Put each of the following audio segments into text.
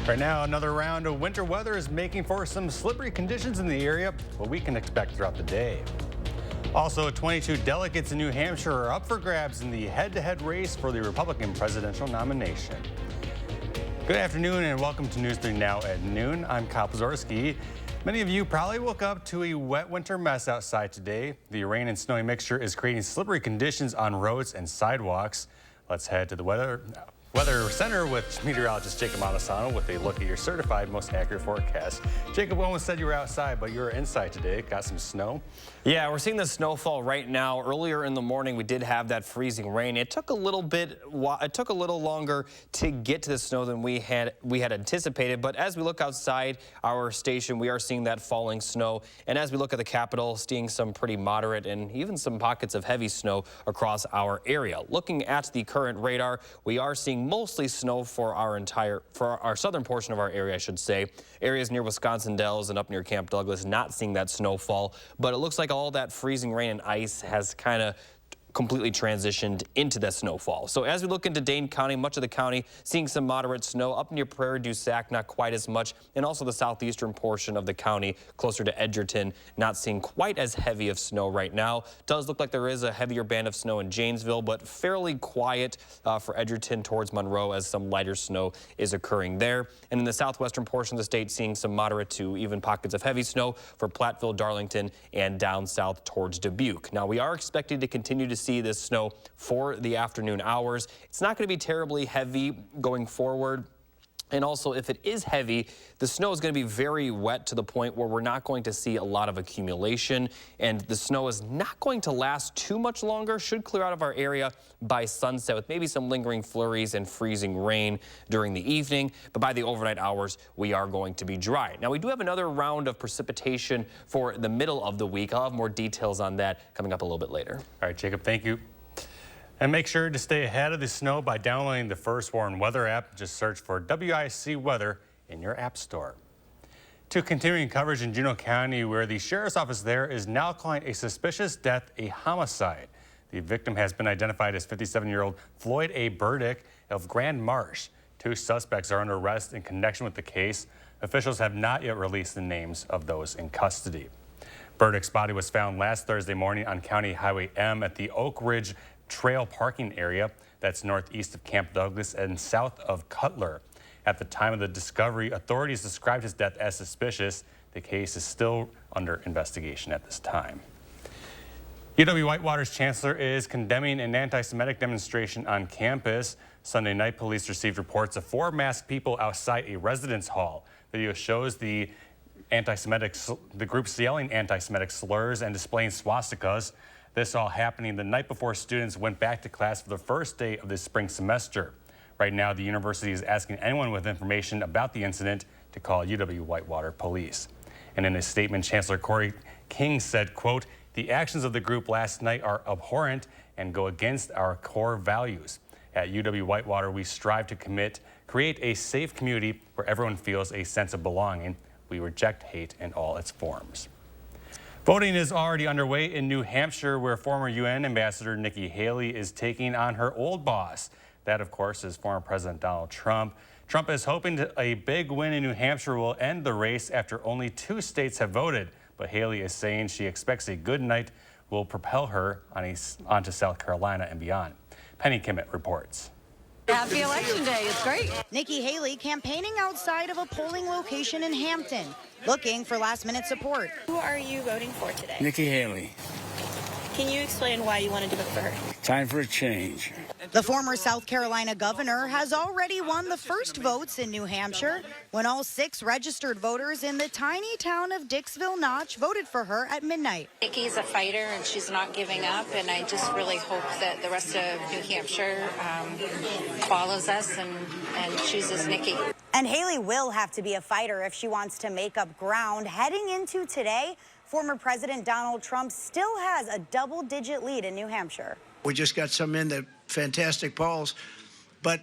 Right now, another round of winter weather is making for some slippery conditions in the area, what we can expect throughout the day. Also, 22 delegates in New Hampshire are up for grabs in the head-to-head race for the Republican presidential nomination. Good afternoon and welcome to News 3 Now at noon. I'm Kyle Pazorski. Many of you probably woke up to a wet winter mess outside today. The rain and snowy mixture is creating slippery conditions on roads and sidewalks. Let's head to the Weather Center with meteorologist Jacob Madison with a look at your certified most accurate forecast. Jacob almost said you were outside, but you were inside today. Got some snow? Yeah, we're seeing the snowfall right now. Earlier in the morning, we did have that freezing rain. It took a little longer to get to the snow than we had anticipated. But as we look outside our station, we are seeing that falling snow. And as we look at the Capitol, seeing some pretty moderate and even some pockets of heavy snow across our area. Looking at the current radar, we are seeing mostly snow for our southern portion of our area, I should say. Areas near Wisconsin Dells and up near Camp Douglas not seeing that snowfall, but it looks like all that freezing rain and ice has kind of completely transitioned into that snowfall. So as we look into Dane County, much of the county seeing some moderate snow. Up near Prairie du Sac, not quite as much. And also the southeastern portion of the county, closer to Edgerton, not seeing quite as heavy of snow right now. Does look like there is a heavier band of snow in Janesville, but fairly quiet for Edgerton towards Monroe as some lighter snow is occurring there. And in the southwestern portion of the state, seeing some moderate to even pockets of heavy snow for Platteville, Darlington, and down south towards Dubuque. Now, we are expected to continue to see this snow for the afternoon hours. It's not going to be terribly heavy going forward. And also, if it is heavy, the snow is going to be very wet to the point where we're not going to see a lot of accumulation. And the snow is not going to last too much longer. Should clear out of our area by sunset with maybe some lingering flurries and freezing rain during the evening. But by the overnight hours, we are going to be dry. Now, we do have another round of precipitation for the middle of the week. I'll have more details on that coming up a little bit later. All right, Jacob, thank you. And make sure to stay ahead of the snow by downloading the First Warn Weather app. Just search for WISC Weather in your app store. To continuing coverage in Juneau County, where the sheriff's office there is now calling a suspicious death a homicide. The victim has been identified as 57-year-old Floyd A. Burdick of Grand Marsh. Two suspects are under arrest in connection with the case. Officials have not yet released the names of those in custody. Burdick's body was found last Thursday morning on County Highway M at the Oak Ridge Trail parking area that's northeast of Camp Douglas and south of Cutler. At the time of the discovery, authorities described his death as suspicious. The case is still under investigation at this time. UW-Whitewater's chancellor is condemning an anti-Semitic demonstration on campus. Sunday night, police received reports of 4 masked people outside a residence hall. Video shows the groups yelling anti-Semitic slurs and displaying swastikas. This all happening the night before students went back to class for the first day of the spring semester. Right now, the university is asking anyone with information about the incident to call UW-Whitewater police. And in a statement, Chancellor Corey King said, quote, "The actions of the group last night are abhorrent and go against our core values. At UW-Whitewater, we strive to create a safe community where everyone feels a sense of belonging. We reject hate in all its forms." Voting is already underway in New Hampshire, where former UN Ambassador Nikki Haley is taking on her old boss. That, of course, is former President Donald Trump. Trump is hoping a big win in New Hampshire will end the race after only 2 states have voted. But Haley is saying she expects a good night will propel her onto South Carolina and beyond. Penny Kimmett reports. Happy Election Day. It's great. Nikki Haley campaigning outside of a polling location in Hampton, looking for last-minute support. Who are you voting for today? Nikki Haley. Can you explain why you wanted to vote for her? Time for a change. The former South Carolina governor has already won the first votes in New Hampshire when all 6 registered voters in the tiny town of Dixville Notch voted for her at midnight. Nikki's a fighter and she's not giving up, and I just really hope that the rest of New Hampshire follows us and chooses Nikki. And Haley will have to be a fighter if she wants to make up ground. Heading into today, former President Donald Trump still has a double-digit lead in New Hampshire. We just got some in the fantastic polls, but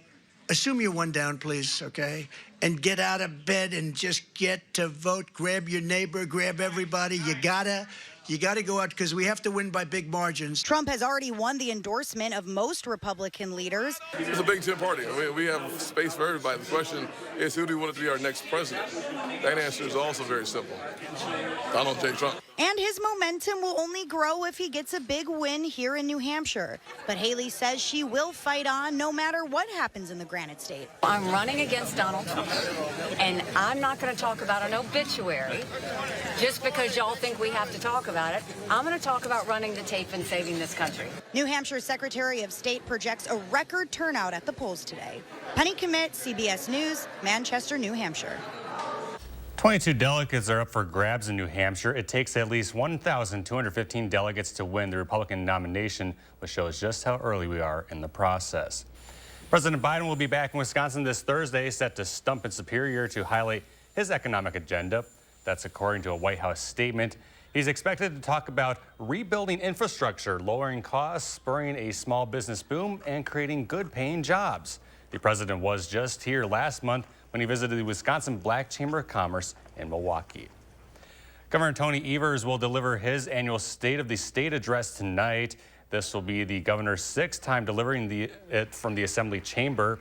assume you're one down, please, okay? And get out of bed and just get to vote. Grab your neighbor, grab everybody. You gotta You got to go out because we have to win by big margins. Trump has already won the endorsement of most Republican leaders. It's a Big Ten party. We have space for everybody. The question is, who do we want to be our next president? That answer is also very simple. Donald J. Trump. And his momentum will only grow if he gets a big win here in New Hampshire. But Haley says she will fight on no matter what happens in the Granite State. I'm running against Donald Trump, and I'm not going to talk about an obituary just because y'all think we have to talk about it. I'm going to talk about running the tape and saving this country. New Hampshire Secretary of State projects a record turnout at the polls today. Penny Commit, CBS News, Manchester, New Hampshire. 22 delegates are up for grabs in New Hampshire. It takes at least 1,215 delegates to win the Republican nomination, which shows just how early we are in the process. President Biden will be back in Wisconsin this Thursday, set to stump in Superior to highlight his economic agenda. That's according to a White House statement. He's expected to talk about rebuilding infrastructure, lowering costs, spurring a small business boom, and creating good-paying jobs. The president was just here last month when he visited the Wisconsin Black Chamber of Commerce in Milwaukee. Governor Tony Evers will deliver his annual State of the State address tonight. This will be the governor's 6th time delivering it from the Assembly chamber.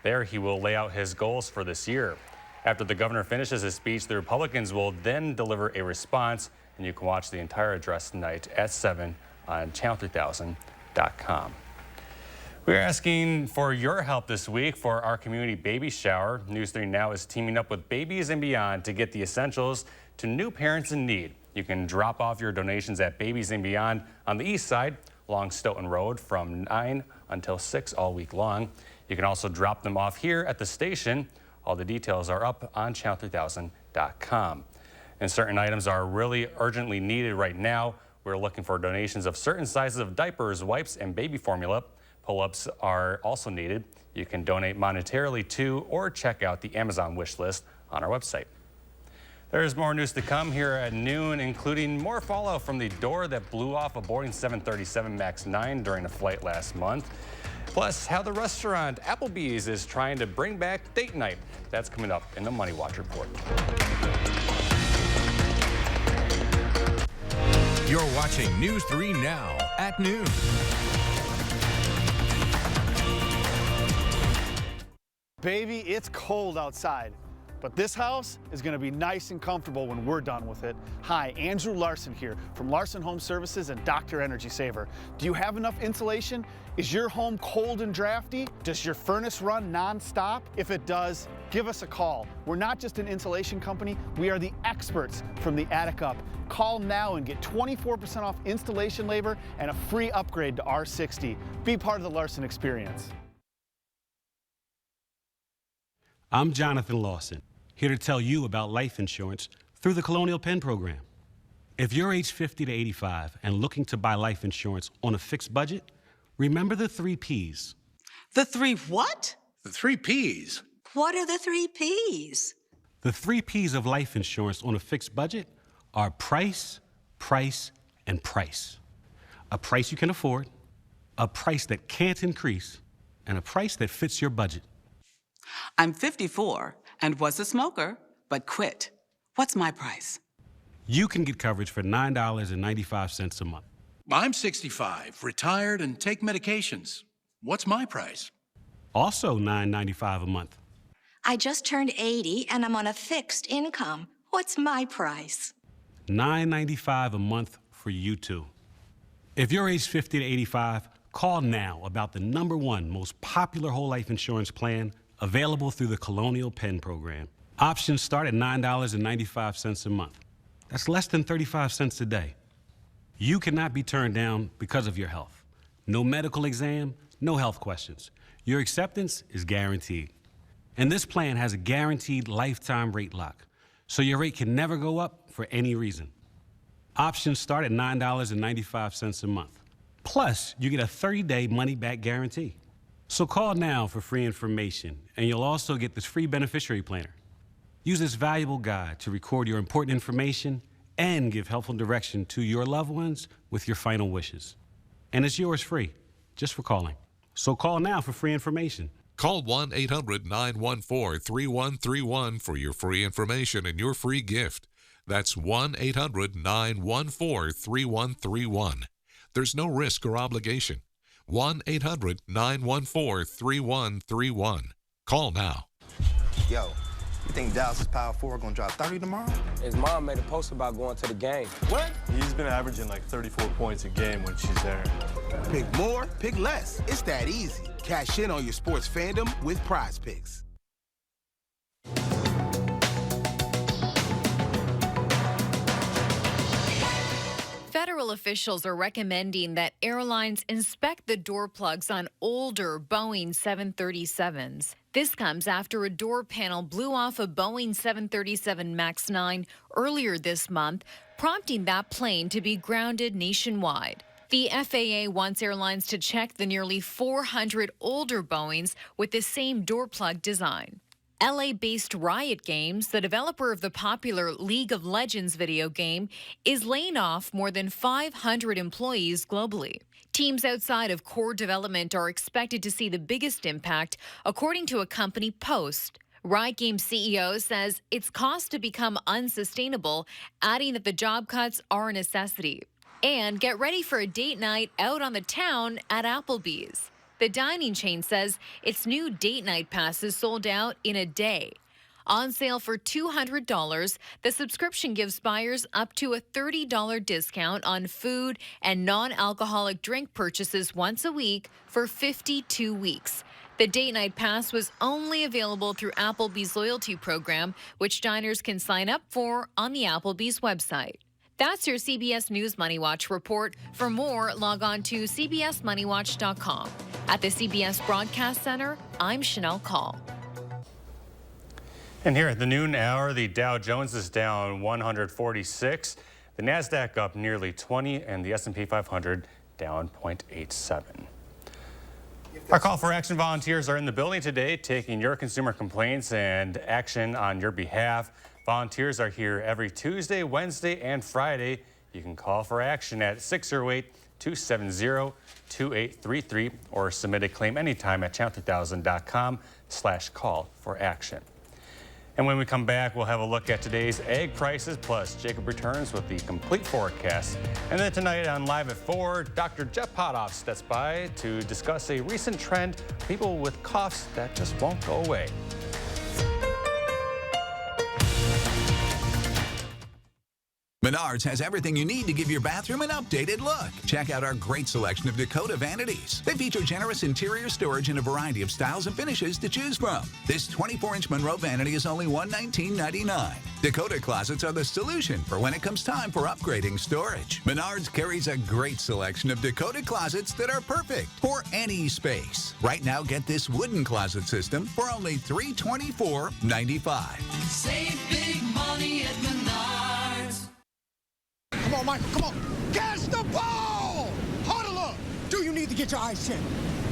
There he will lay out his goals for this year. After the governor finishes his speech, the Republicans will then deliver a response, and you can watch the entire address tonight at 7 on channel3000.com. We're asking for your help this week for our community baby shower. News 3 Now is teaming up with Babies and Beyond to get the essentials to new parents in need. You can drop off your donations at Babies and Beyond on the east side along Stoughton Road from 9 until 6 all week long. You can also drop them off here at the station. All the details are up on channel3000.com. And certain items are really urgently needed right now. We're looking for donations of certain sizes of diapers, wipes, and baby formula. Pull-ups are also needed. You can donate monetarily to or check out the Amazon wish list on our website. There's more news to come here at noon, including more fallout from the door that blew off a Boeing 737 MAX 9 during a flight last month. Plus, how the restaurant Applebee's is trying to bring back date night. That's coming up in the Money Watch Report. You're watching News 3 Now at noon. Baby, it's cold outside, but this house is going to be nice and comfortable when we're done with it. Hi, Andrew Larson here from Larson Home Services and Dr. Energy Saver. Do you have enough insulation? Is your home cold and drafty? Does your furnace run nonstop? If it does, give us a call. We're not just an insulation company, we are the experts from the attic up. Call now and get 24% off installation labor and a free upgrade to R60. Be part of the Larson experience. I'm Jonathan Lawson, here to tell you about life insurance through the Colonial Penn program. If you're age 50 to 85 and looking to buy life insurance on a fixed budget, remember the 3 Ps. The 3 what? The 3 Ps. What are the 3 Ps? The 3 Ps of life insurance on a fixed budget are price, price, and price. A price you can afford, a price that can't increase, and a price that fits your budget. I'm 54 and was a smoker, but quit. What's my price? You can get coverage for $9.95 a month. I'm 65, retired, and take medications. What's my price? Also $9.95 a month. I just turned 80 and I'm on a fixed income. What's my price? $9.95 a month for you too. If you're age 50 to 85, call now about the #1 most popular whole life insurance plan available through the Colonial Penn program. Options start at $9.95 a month. That's less than 35 cents a day. You cannot be turned down because of your health. No medical exam, no health questions. Your acceptance is guaranteed. And this plan has a guaranteed lifetime rate lock, so your rate can never go up for any reason. Options start at $9.95 a month. Plus, you get a 30-day money-back guarantee. So call now for free information, and you'll also get this free beneficiary planner. Use this valuable guide to record your important information and give helpful direction to your loved ones with your final wishes. And it's yours free, just for calling. So call now for free information. Call 1-800-914-3131 for your free information and your free gift. That's 1-800-914-3131. There's no risk or obligation. 1-800-914-3131. Call now. Yo, you think Dallas' Power Forward gonna drop 30 tomorrow? His mom made a post about going to the game. What? He's been averaging like 34 points a game when she's there. Pick more, pick less. It's that easy. Cash in on your sports fandom with Prize Picks. Federal officials are recommending that airlines inspect the door plugs on older Boeing 737s. This comes after a door panel blew off a Boeing 737 MAX 9 earlier this month, prompting that plane to be grounded nationwide. The FAA wants airlines to check the nearly 400 older Boeings with the same door plug design. LA-based Riot Games, the developer of the popular League of Legends video game, is laying off more than 500 employees globally. Teams outside of core development are expected to see the biggest impact, according to a company post. Riot Games CEO says its cost to become unsustainable, adding that the job cuts are a necessity. And get ready for a date night out on the town at Applebee's. The dining chain says its new date night passes sold out in a day. On sale for $200, the subscription gives buyers up to a $30 discount on food and non-alcoholic drink purchases once a week for 52 weeks. The date night pass was only available through Applebee's loyalty program, which diners can sign up for on the Applebee's website. That's your CBS News Money Watch report. For more, log on to cbsmoneywatch.com. At the CBS Broadcast Center, I'm Chanel Call. And here at the noon hour, the Dow Jones is down 146, the NASDAQ up nearly 20, and the S&P 500 down 0.87. Our Call for Action volunteers are in the building today, taking your consumer complaints and action on your behalf. Volunteers are here every Tuesday, Wednesday, and Friday. You can call for action at 608-270-2833 or submit a claim anytime at channel3000.com/call-for-action. And when we come back, we'll have a look at today's egg prices, plus Jacob returns with the complete forecast. And then tonight on Live at 4, Dr. Jeff Potoff steps by to discuss a recent trend, people with coughs that just won't go away. Menards has everything you need to give your bathroom an updated look. Check out our great selection of Dakota vanities. They feature generous interior storage in a variety of styles and finishes to choose from. This 24-inch Monroe vanity is only $119.99. Dakota closets are the solution for when it comes time for upgrading storage. Menards carries a great selection of Dakota closets that are perfect for any space. Right now, get this wooden closet system for only $324.95. Save big money at Menards. Come on, Michael, come on. Catch the ball! Huddle up! Do you need to get your eyes checked?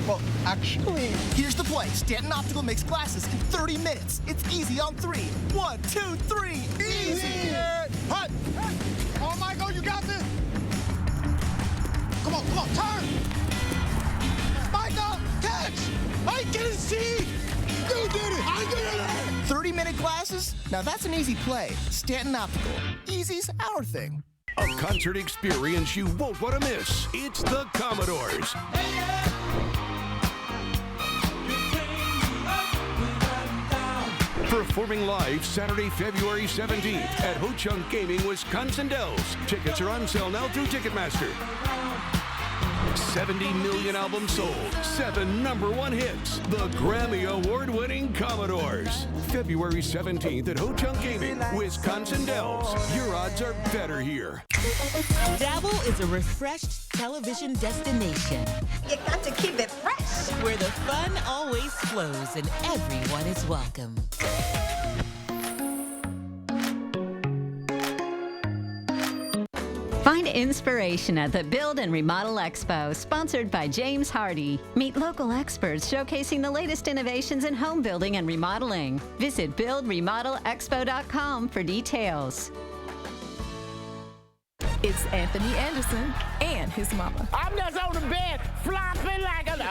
Well, actually... Here's the play. Stanton Optical makes glasses in 30 minutes. It's easy on 3. 1, 2, 3. Easy! Hut! Come on, Michael, you got this! Come on, turn! Michael, catch! I can see! You did it! I did it! 30-minute glasses? Now that's an easy play. Stanton Optical. Easy's our thing. A concert experience you won't want to miss. It's the Commodores. Performing live Saturday, February 17th at Ho Chunk Gaming, Wisconsin Dells. Tickets are on sale now through Ticketmaster. 70 million albums sold, 7 #1 hits. The Grammy Award-winning Commodores. February 17th at Ho Chunk Gaming, Wisconsin Dells. Your odds are better here. Dabble is a refreshed television destination. You got to keep it fresh. Where the fun always flows and everyone is welcome. Find inspiration at the Build and Remodel Expo, sponsored by James Hardy. Meet local experts showcasing the latest innovations in home building and remodeling. Visit buildremodelexpo.com for details. It's Anthony Anderson and his mama. I'm just on the bed, flopping like a... No!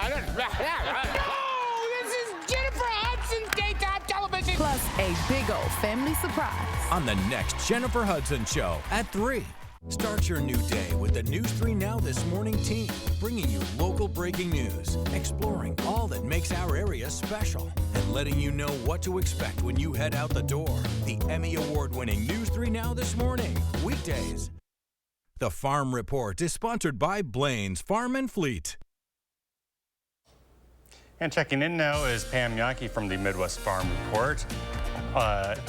This is Jennifer Hudson's daytime television. Plus us a big old family surprise. On the next Jennifer Hudson Show at 3. Start your new day with the News 3 Now This Morning team, bringing you local breaking news, exploring all that makes our area special, and letting you know what to expect when you head out the door. The Emmy Award-winning News 3 Now This Morning, weekdays. The Farm Report is sponsored by Blaine's Farm and Fleet. And checking in now is Pam Yankee from the Midwest Farm Report.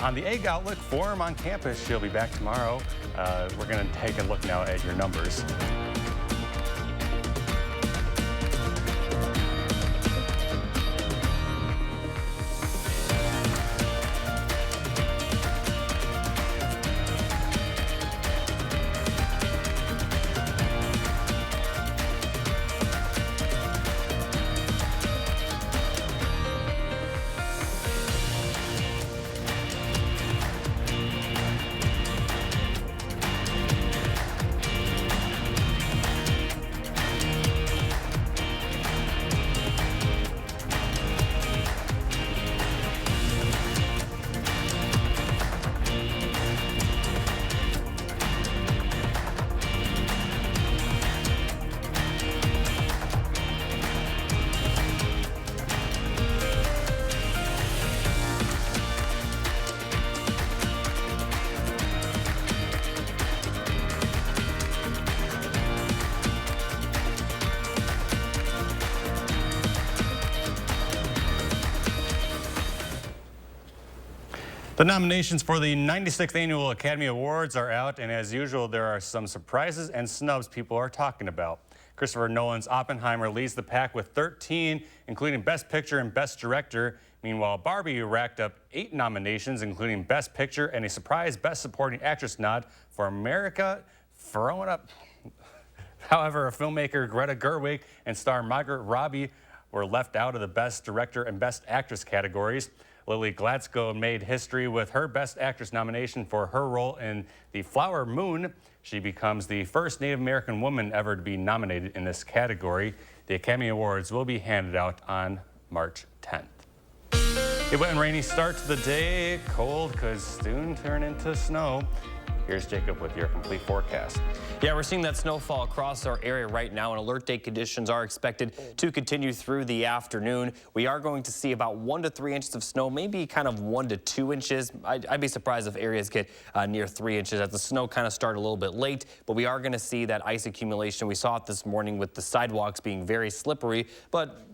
On the Egg Outlook Forum on campus, she'll be back tomorrow. We're going to take a look now at your numbers. The nominations for the 96th Annual Academy Awards are out, and as usual, there are some surprises and snubs people are talking about. Christopher Nolan's Oppenheimer leads the pack with 13, including Best Picture and Best Director. Meanwhile, Barbie racked up 8 nominations, including Best Picture and a surprise Best Supporting Actress nod for America throwing up. However, filmmaker Greta Gerwig and star Margot Robbie were left out of the Best Director and Best Actress categories. Lily Gladstone made history with her Best Actress nomination for her role in The Flower Moon. She becomes the first Native American woman ever to be nominated in this category. The Academy Awards will be handed out on March 10th. A wet and rainy start to the day. Cold could soon turn into snow. Here's Jacob with your complete forecast. Yeah, we're seeing that snowfall across our area right now, and alert day conditions are expected to continue through the afternoon. We are going to see about 1 to 3 inches of snow, maybe kind of 1 to 2 inches. I'd be surprised if areas get near 3 inches as the snow kind of started a little bit late, but we are going to see that ice accumulation. We saw it this morning with the sidewalks being very slippery, but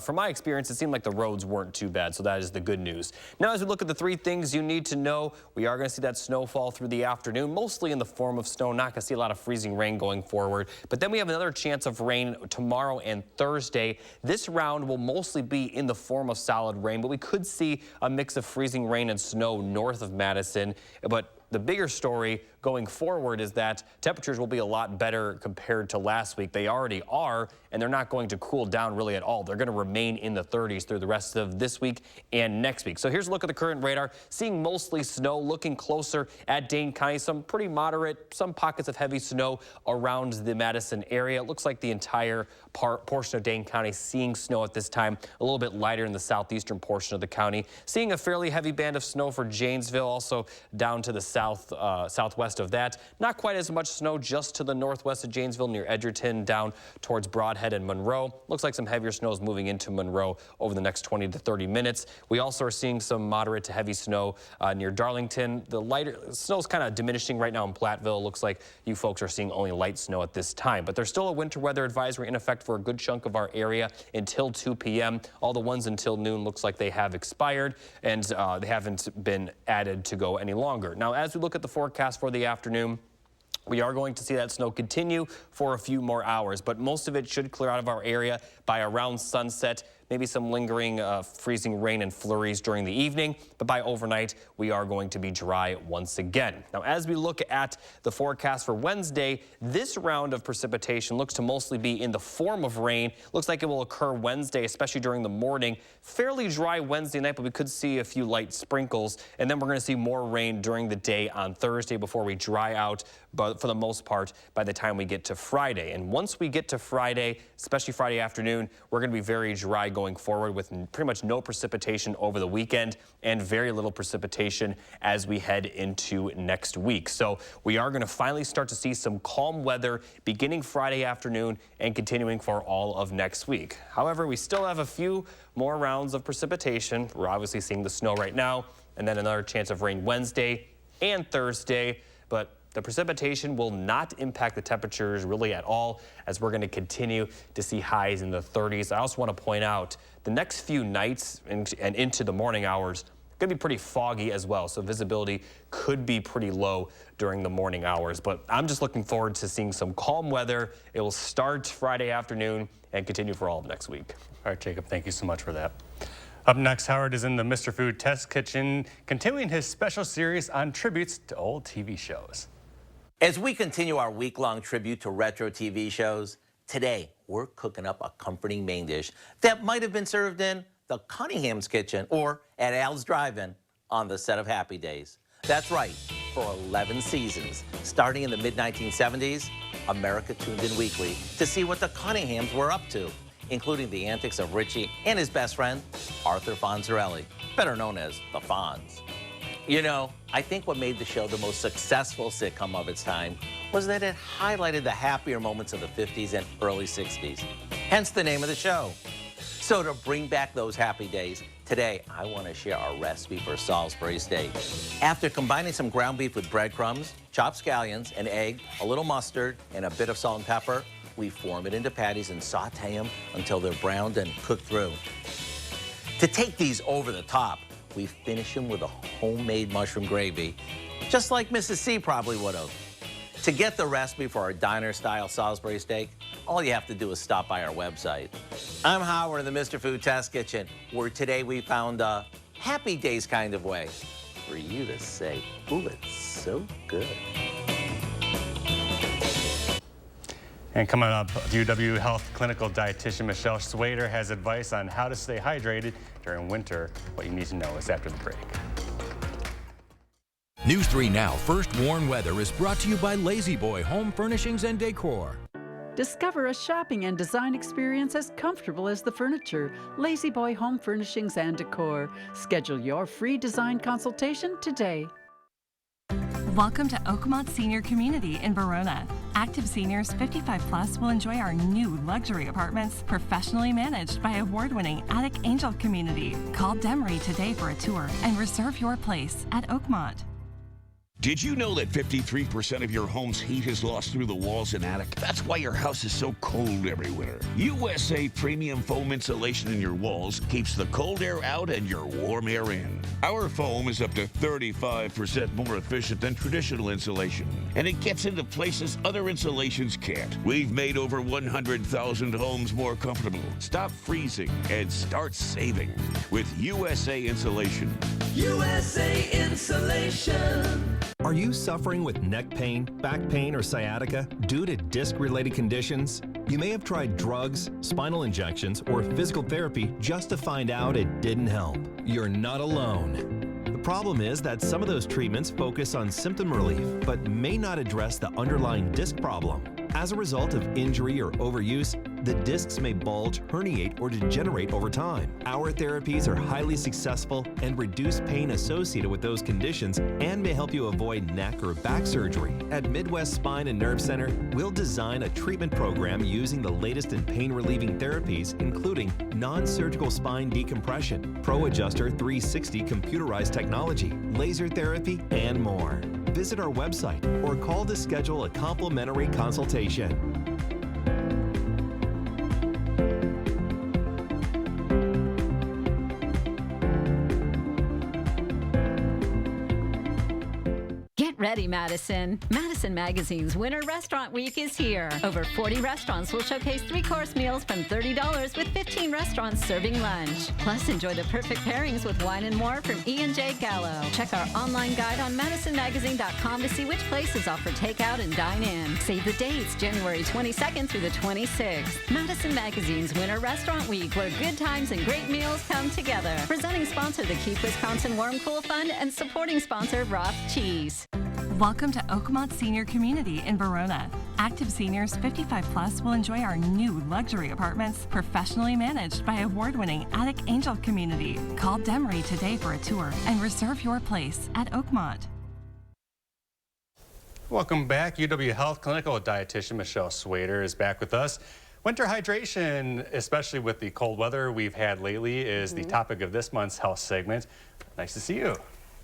from my experience, it seemed like the roads weren't too bad, so that is the good news. Now, as we look at the 3 things you need to know, we are going to see that snowfall through the afternoon, mostly in the form of snow. Not going to see a lot of freezing rain going forward, but then we have another chance of rain tomorrow and Thursday. This round will mostly be in the form of solid rain, but we could see a mix of freezing rain and snow north of Madison. But the bigger story going forward is that temperatures will be a lot better compared to last week. They already are, and they're not going to cool down really at all. They're going to remain in the 30s through the rest of this week and next week. So here's a look at the current radar. Seeing mostly snow, looking closer at Dane County. Some pretty moderate, some pockets of heavy snow around the Madison area. It looks like the entire portion of Dane County seeing snow at this time. A little bit lighter in the southeastern portion of the county. Seeing a fairly heavy band of snow for Janesville, also down to the southwest of that. Not quite as much snow just to the northwest of Janesville near Edgerton, down towards Broadhead and Monroe. Looks like some heavier snow is moving into Monroe over the next 20 to 30 minutes. We also are seeing some moderate to heavy snow near Darlington. The lighter snow is kind of diminishing right now in Platteville. Looks like you folks are seeing only light snow at this time, but there's still a winter weather advisory in effect for a good chunk of our area until 2 p.m. All the ones until noon looks like they have expired, and they haven't been added to go any longer. Now, as we look at the forecast for the afternoon, we are going to see that snow continue for a few more hours, but most of it should clear out of our area by around sunset. Maybe some lingering freezing rain and flurries during the evening, but by overnight, we are going to be dry once again. Now, as we look at the forecast for Wednesday, this round of precipitation looks to mostly be in the form of rain. Looks like it will occur Wednesday, especially during the morning. Fairly dry Wednesday night, but we could see a few light sprinkles, and then we're going to see more rain during the day on Thursday before we dry out, but for the most part, by the time we get to Friday. And once we get to Friday, especially Friday afternoon, we're going to be very dry going forward with pretty much no precipitation over the weekend and very little precipitation as we head into next week. So we are going to finally start to see some calm weather beginning Friday afternoon and continuing for all of next week. However, we still have a few more rounds of precipitation. We're obviously seeing the snow right now, and then another chance of rain Wednesday and Thursday, but the precipitation will not impact the temperatures really at all, as we're going to continue to see highs in the 30s. I also want to point out the next few nights and into the morning hours going to be pretty foggy as well, so visibility could be pretty low during the morning hours. But I'm just looking forward to seeing some calm weather. It will start Friday afternoon and continue for all of next week. All right, Jacob, thank you so much for that. Up next, Howard is in the Mr. Food Test Kitchen, continuing his special series on tributes to old TV shows. As we continue our week-long tribute to retro TV shows, today we're cooking up a comforting main dish that might have been served in the Cunningham's kitchen or at Al's Drive-In on the set of Happy Days. That's right, for 11 seasons, starting in the mid-1970s, America tuned in weekly to see what the Cunninghams were up to, including the antics of Richie and his best friend, Arthur Fonzarelli, better known as the Fonz. You know, I think what made the show the most successful sitcom of its time was that it highlighted the happier moments of the 50s and early 60s, hence the name of the show. So to bring back those happy days, today I want to share our recipe for Salisbury steak. After combining some ground beef with breadcrumbs, chopped scallions, an egg, a little mustard, and a bit of salt and pepper, we form it into patties and saute them until they're browned and cooked through. To take these over the top, we finish them with a homemade mushroom gravy, just like Mrs. C probably would have. To get the recipe for our diner-style Salisbury steak, all you have to do is stop by our website. I'm Howard in the Mr. Food Test Kitchen, where today we found a Happy Days kind of way for you to say, ooh, it's so good. And coming up, UW Health clinical dietitian Michelle Swader has advice on how to stay hydrated during winter. What you need to know is after the break. News 3 Now First Warn Weather is brought to you by Lazy Boy Home Furnishings and Decor. Discover a shopping and design experience as comfortable as the furniture. Lazy Boy Home Furnishings and Decor. Schedule your free design consultation today. Welcome to Oakmont Senior Community in Verona. Active seniors 55 plus will enjoy our new luxury apartments, professionally managed by award-winning Attic Angel Community. Call Demery today for a tour and reserve your place at Oakmont. Did you know that 53% of your home's heat is lost through the walls and attic? That's why your house is so cold every winter. USA Premium Foam Insulation in your walls keeps the cold air out and your warm air in. Our foam is up to 35% more efficient than traditional insulation, and it gets into places other insulations can't. We've made over 100,000 homes more comfortable. Stop freezing and start saving with USA Insulation. USA Insulation. Are you suffering with neck pain, back pain, or sciatica due to disc-related conditions? You may have tried drugs, spinal injections, or physical therapy just to find out it didn't help. You're not alone. The problem is that some of those treatments focus on symptom relief, but may not address the underlying disc problem. As a result of injury or overuse, the discs may bulge, herniate, or degenerate over time. Our therapies are highly successful and reduce pain associated with those conditions and may help you avoid neck or back surgery. At Midwest Spine and Nerve Center, we'll design a treatment program using the latest in pain-relieving therapies, including non-surgical spine decompression, ProAdjuster 360 computerized technology, laser therapy, and more. Visit our website or call to schedule a complimentary consultation. Ready, Madison. Madison Magazine's Winter Restaurant Week is here. Over 40 restaurants will showcase 3-course meals from $30 with 15 restaurants serving lunch. Plus, enjoy the perfect pairings with wine and more from E&J Gallo. Check our online guide on MadisonMagazine.com to see which places offer takeout and dine-in. Save the dates, January 22nd through the 26th. Madison Magazine's Winter Restaurant Week, where good times and great meals come together. Presenting sponsor, the Keep Wisconsin Warm Cool Fund, and supporting sponsor, Roth Cheese. Welcome to Oakmont Senior Community in Verona. Active seniors 55 plus will enjoy our new luxury apartments, professionally managed by award-winning Attic Angel community. Call Demery today for a tour and reserve your place at Oakmont. Welcome back. UW Health Clinical Dietitian Michelle Swader is back with us. Winter hydration, especially with the cold weather we've had lately, is the topic of this month's health segment. Nice to see you.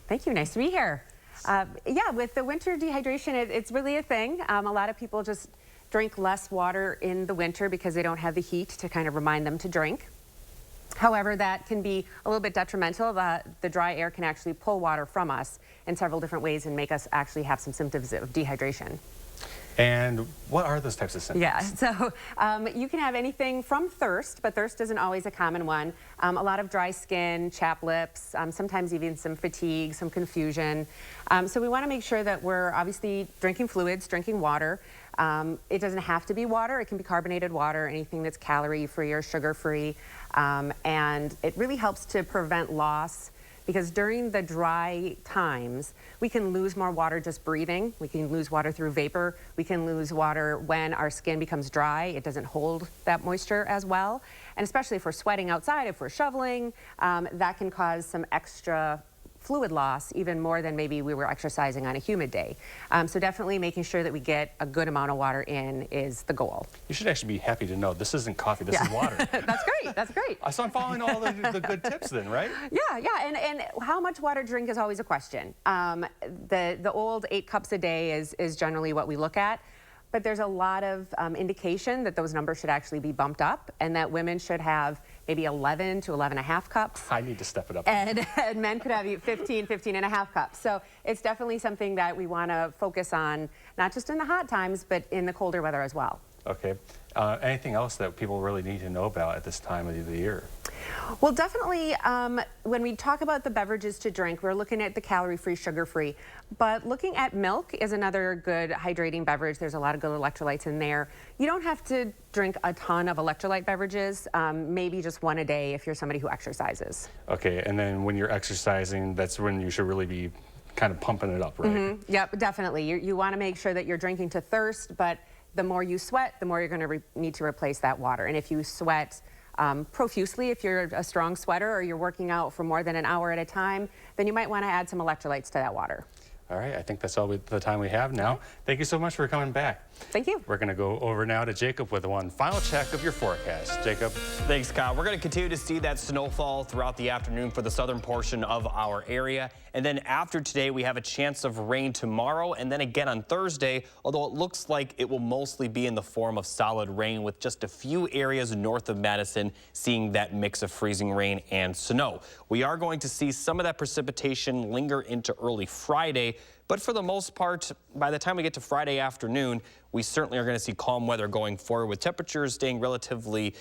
Thank you. Nice to be here. Yeah, with the winter dehydration, it's really a thing. A lot of people just drink less water in the winter because they don't have the heat to kind of remind them to drink. However, that can be a little bit detrimental. The dry air can actually pull water from us in several different ways and make us actually have some symptoms of dehydration. And what are those types of symptoms? Yeah, so you can have anything from thirst, but thirst isn't always a common one. A lot of dry skin, chapped lips, sometimes even some fatigue, some confusion. So we want to make sure that we're obviously drinking fluids, drinking water. It doesn't have to be water. It can be carbonated water, anything that's calorie-free or sugar-free. And it really helps to prevent loss, because during the dry times, we can lose more water just breathing. We can lose water through vapor. We can lose water when our skin becomes dry. It doesn't hold that moisture as well. And especially if we're sweating outside, if we're shoveling, that can cause some extra fluid loss, even more than maybe we were exercising on a humid day. So definitely making sure that we get a good amount of water in is the goal. You should actually be happy to know this isn't coffee, this is water. That's great, that's great. So I'm following all the good tips then, right? Yeah, and how much water to drink is always a question. The old 8 cups a day is generally what we look at. But there's a lot of indication that those numbers should actually be bumped up, and that women should have maybe 11 to 11.5 cups. I need to step it up. And men could have 15, 15.5 cups. So it's definitely something that we want to focus on, not just in the hot times, but in the colder weather as well. Okay. Anything else that people really need to know about at this time of the year? Well, definitely, when we talk about the beverages to drink, we're looking at the calorie-free, sugar-free. But looking at milk is another good hydrating beverage. There's a lot of good electrolytes in there. You don't have to drink a ton of electrolyte beverages, maybe just one a day if you're somebody who exercises. Okay, and then when you're exercising, that's when you should really be kind of pumping it up, right? Yep, definitely. You want to make sure that you're drinking to thirst, but the more you sweat, the more you're going to need to replace that water. And if you sweat profusely, if you're a strong sweater or you're working out for more than an hour at a time, then you might want to add some electrolytes to that water. All right, I think that's all the time we have now. Thank you so much for coming back. Thank you. We're going to go over now to Jacob with one final check of your forecast. Jacob. Thanks, Kyle. We're going to continue to see that snowfall throughout the afternoon for the southern portion of our area. And then after today, we have a chance of rain tomorrow and then again on Thursday, although it looks like it will mostly be in the form of solid rain, with just a few areas north of Madison seeing that mix of freezing rain and snow. We are going to see some of that precipitation linger into early Friday, but for the most part, by the time we get to Friday afternoon, we certainly are going to see calm weather going forward, with temperatures staying relatively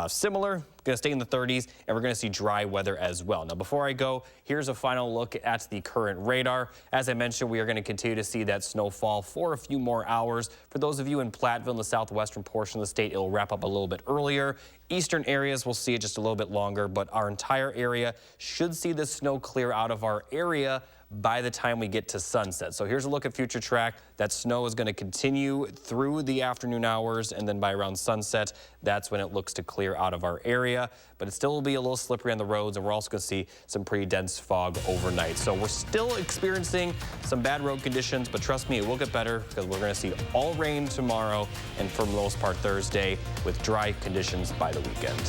similar, going to stay in the 30s, and we're going to see dry weather as well. Now, before I go, here's a final look at the current radar. As I mentioned, we are going to continue to see that snowfall for a few more hours. For those of you in Platteville, in the southwestern portion of the state, it'll wrap up a little bit earlier. Eastern areas will see it just a little bit longer, but our entire area should see the snow clear out of our area by the time we get to sunset. So here's a look at future track. That snow is going to continue through the afternoon hours, and then by around sunset, that's when it looks to clear out of our area. But it still will be a little slippery on the roads, and we're also going to see some pretty dense fog overnight. So we're still experiencing some bad road conditions, but trust me, it will get better, because we're going to see all rain tomorrow and for the most part Thursday, with dry conditions by the weekend.